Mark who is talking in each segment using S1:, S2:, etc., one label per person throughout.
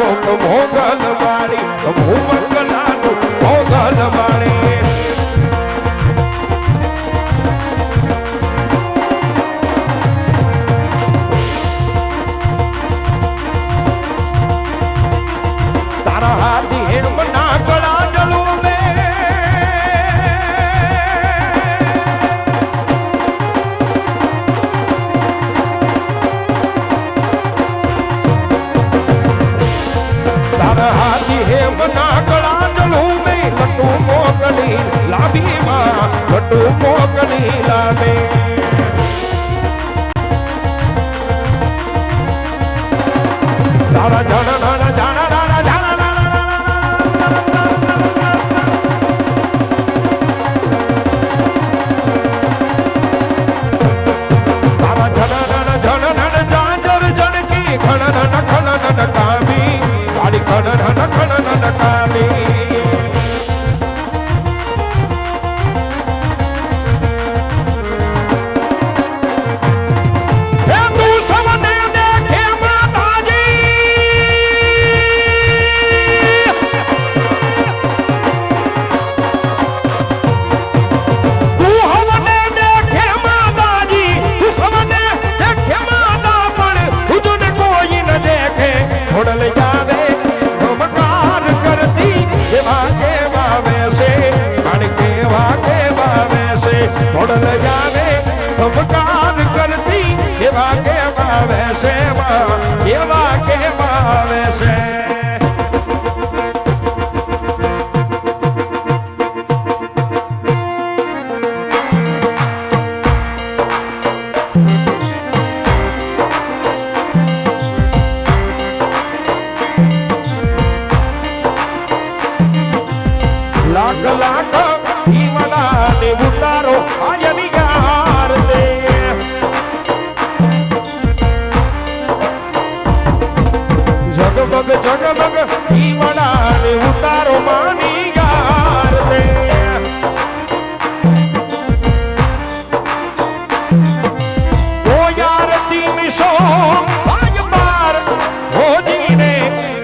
S1: મોગલ મારી હું મંગલાનું મોગલ મારી તારા હાથી હેમ ના ગળા જલું હાથી હેમ ના ગળા જલું મેં લટુ મોગલી લાભી માં લટુ મોગલી લાવે તારા જાણા નાના જાણા નાના જાણા તારા જાણા નાના જાણા નાના જાજર જણકી ખણ ખણ કામી કાળી ખણ કામી મોડલ જાવે ધમકાર કરતી એવા કેવા વેસે એવા કેવા વેસે લાખ લાખ હિમલા ને ઉતારો આયની યાર દે જગમગ જગમગ હિમલા ને ઉતારો માની યાર દે ઓ યાર તીમિસો ભાઈ માર હોજીને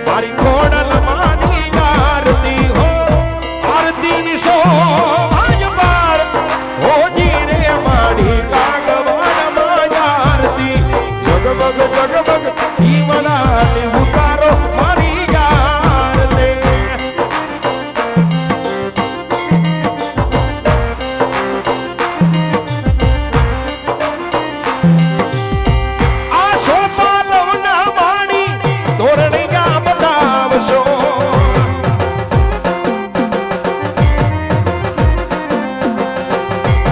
S1: મારી કોડલ માની યાર દી હો આરતી ની સો જગમગ હિમલાને ઉતારો મારી યાર દે આ સોપાલવના વાણી ધોરણે ગામ બતાવશો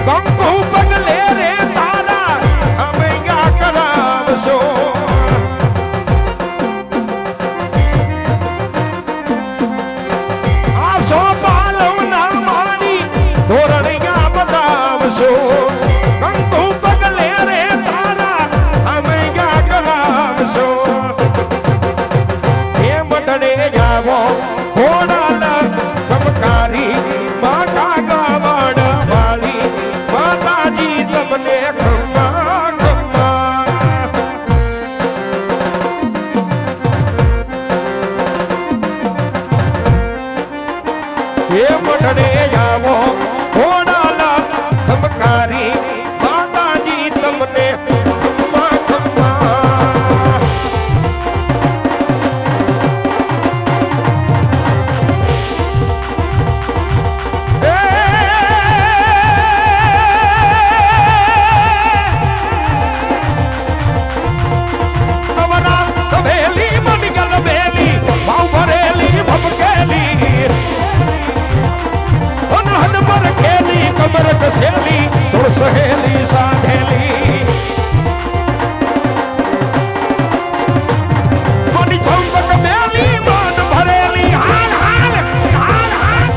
S1: કંકુ પગલે રે તારા અમે યા કરાવશો કંકુ પગલે રે તારા અમે યા કરાવશો એ મટડે જાવો ઘોડા ચમકારી માતા ગાવડ વાળી માતાજી તમને ખમ્મા ખમ્મા એ મટડે જાવો ધમકારી માતાજી તમને ખમ્મા ખમ્મા નવના કભેલી મનગલ બેલી ભાવ ભરેલી ભમકેલી અનહદ પર ખેલી કમર કસેલી સુર સહેલી સાધેલી મની ચંપક બેલી મન ભરેલી હાર હાર હાર હાર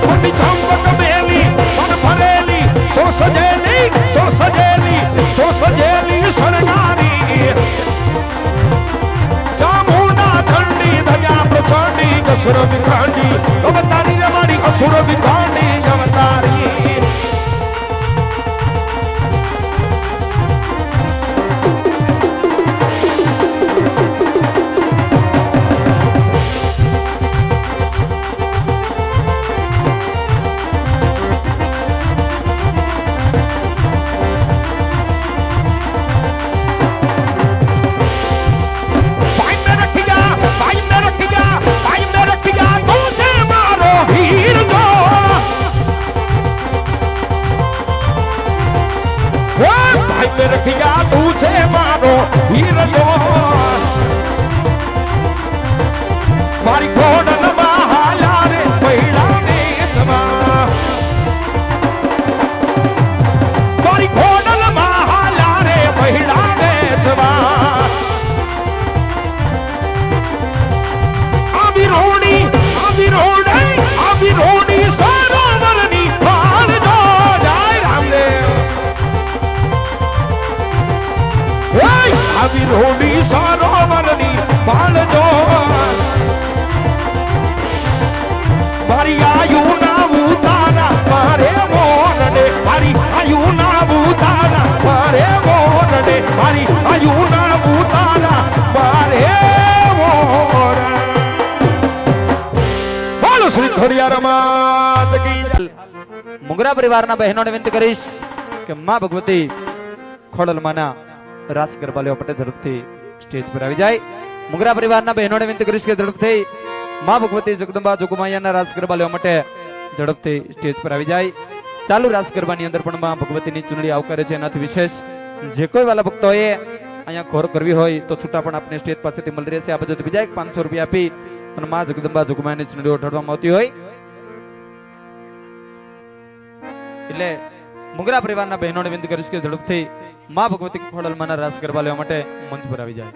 S1: મની ચંપક બેલી મન ભરેલી સો સજેલી સો સજેલી સો સજેલી સરનારી જામુના ઠંડી ધજા પ્રચંડી કસુર વિખાંડી અવતારી રે મારી અસુર વિખાંડી અવતારી
S2: મુગરા પરિવારના બહેનોને વિનંતી કરીશ કે માં ભગવતી ખોડલમાના રાસ ગરબા લેવા માટે ઝડપથી સ્ટેજ પર આવી જાય. મુગરા પરિવારના બહેનોને વિનંતી કરીશ કે ઝડપથી માં ભગવતી જગદંબા જોગમાયાના રાસ ગરબા લેવા માટે ઝડપથી સ્ટેજ પર આવી જાય. ચાલુ રાસ ગરબાની અંદર પણ માં ભગવતીની ચૂંટણી આવકારે છે. એનાથી વિશેષ જે કોઈ વાલા ભક્તોએ અહીંયા ખોર કરવી હોય તો છૂટા પણ આપણે સ્ટેજ પાસેથી મળી રહેશે. આ બધું બીજા 500 રૂપિયા આપી અને માં જગદંબા જોગમાયાની ચૂંટણી ઓઢાડવામાં આવતી હોય એટલે મુગરા પરિવારના બહેનોને વિનંતી કરીશ કે ઝડપથી માં ભગવતી ખોડલમાના રાસ ગરબા લેવા માટે મંચ પર આવી જાય.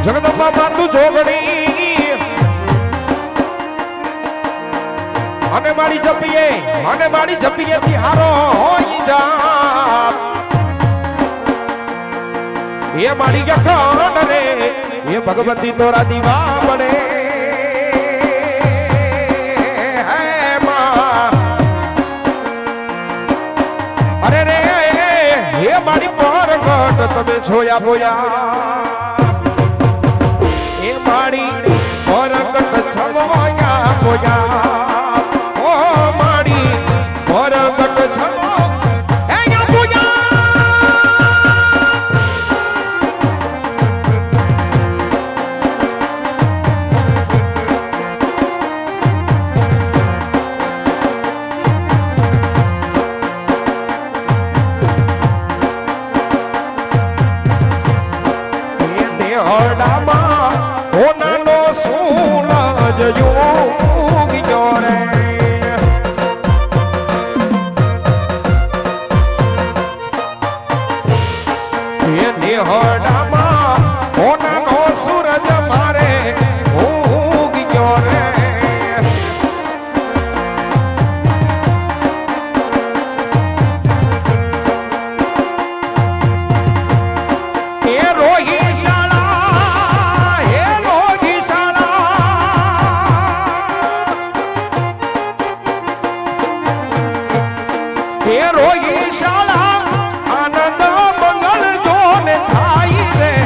S1: જગદંબા માતુ જોગણી અને મારી જપીએ થી હારો હોઈ જા એ મારી ગખણ રે એ ભગવતી તોરા દીવા બને હે માં અરે રે હે મારી પરગટ તમે છોયા બોયા માડી પરગટ છમોયા બોયા ઓ માડી પરગટ છમો હે દેહડામાં ઓનાનો સૂરજ યોગી જોરે એ દેહડામાં ઓનાનો સૂરજ મારે ઉગી જોરે એ રોહી રોગી શાળા આનંદ મંગળ જોને થાય રે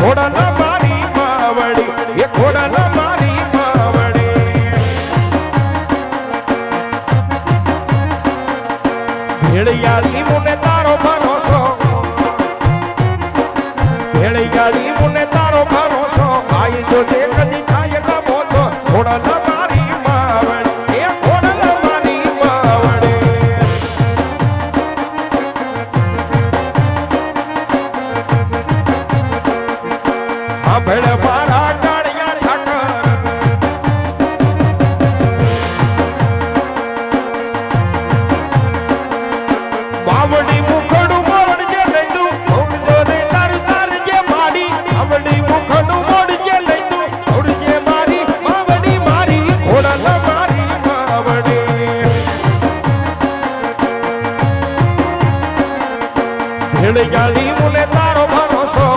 S1: ખોડલ મારી માવડી એ ખોડલ મારી માવડી ભેળિયાળી મુને તારો ભરોસો ભેળિયાળી મુને તારો ભરોસો આઈ જોજે કદી થાય ના મોતો ખોડલ મારી માવડી એ ખોડલ મારી માવડી આ ભેળ મારા ટાળિયા ઠાકર બાવડી મુખડું મોડ જે લઈડું ઉડજો રે તાર તાર જે માડી બાવડી મુખડું મોડ જે લઈડું ઉડજે મારી બાવડી મારી ખોડલ મારી બાવડી ભેળિયાળી મુને તારો ભરોસો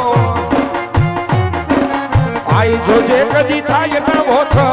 S1: આઈ જોજે કદી થાય ના ઓછો